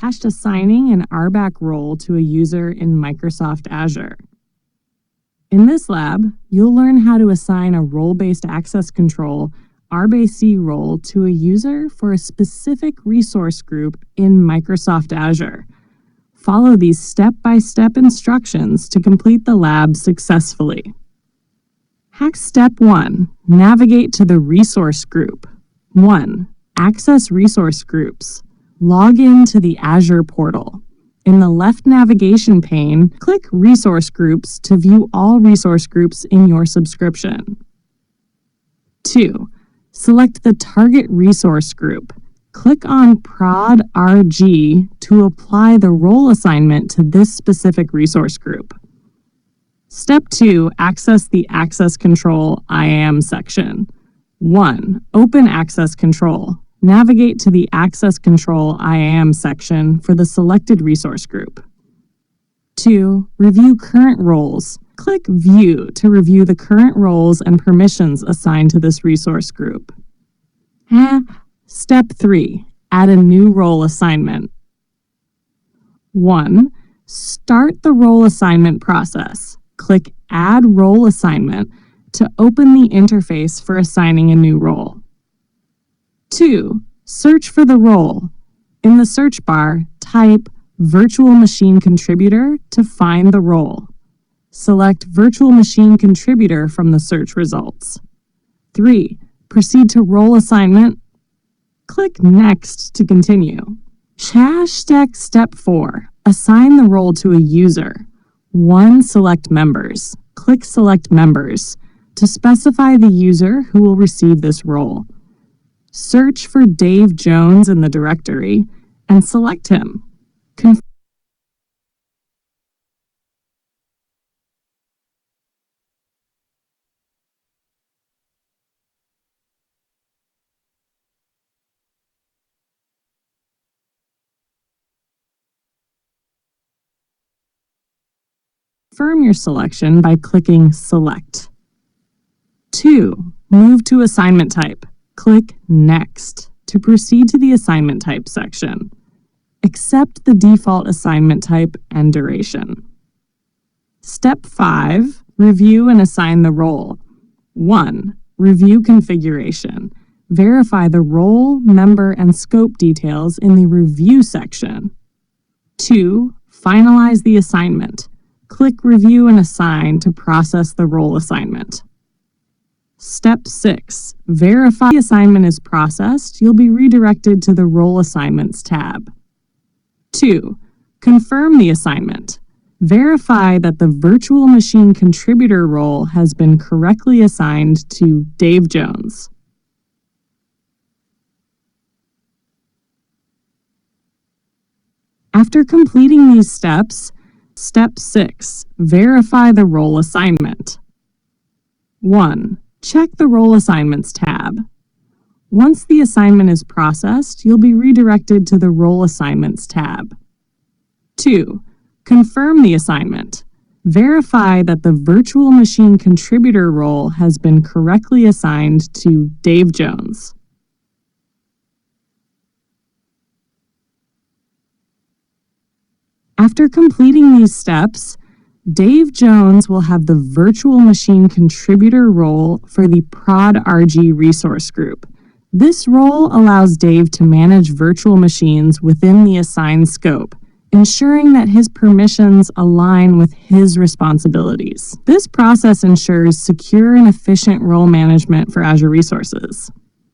attached assigning an RBAC role to a user in Microsoft Azure. In this lab, you'll learn how to assign a role-based access control RBAC role to a user for a specific resource group in Microsoft Azure. Follow these step-by-step instructions to complete the lab successfully. Hack Step 1. Navigate to the resource group. 1. Access resource groups. Log in to the Azure portal. In the left navigation pane, click Resource Groups to view all resource groups in your subscription. 2. Select the target resource group. Click on Prod RG to apply the role assignment to this specific resource group. Step 2. Access the Access Control IAM section. 1. Open Access Control. Navigate to the Access Control IAM section for the selected resource group. 2. Review current roles. Click View to review the current roles and permissions assigned to this resource group. Step 3. Add a new role assignment. 1. Start the role assignment process. Click Add Role Assignment to open the interface for assigning a new role. 2. Search for the role. In the search bar, type Virtual Machine Contributor to find the role. Select Virtual Machine Contributor from the search results. 3. Proceed to Role Assignment. Click Next to continue. Step 4. Assign the role to a user. 1. Select Members. Click Select Members to specify the user who will receive this role. Search for Dave Jones in the directory and select him. Confirm your selection by clicking Select. 2. Move to Assignment Type. Click Next to proceed to the Assignment Type section. Accept the default assignment type and duration. Step 5. Review and assign the role. 1. Review configuration. Verify the role, member, and scope details in the Review section. 2. Finalize the assignment. Click Review and Assign to process the role assignment. Step 6. Verify the assignment is processed. You'll be redirected to the Role Assignments tab. 2. Confirm the assignment. Verify that the Virtual Machine Contributor role has been correctly assigned to Dave Jones. After completing these steps, Step 6. Verify the role assignment. 1. Check the Role Assignments tab. Once the assignment is processed, you'll be redirected to the Role Assignments tab. 2. Confirm the assignment. Verify that the Virtual Machine Contributor role has been correctly assigned to Dave Jones. After completing these steps, Dave Jones will have the Virtual Machine Contributor role for the Prod RG resource group. This role allows Dave to manage virtual machines within the assigned scope, ensuring that his permissions align with his responsibilities. This process ensures secure and efficient role management for Azure resources.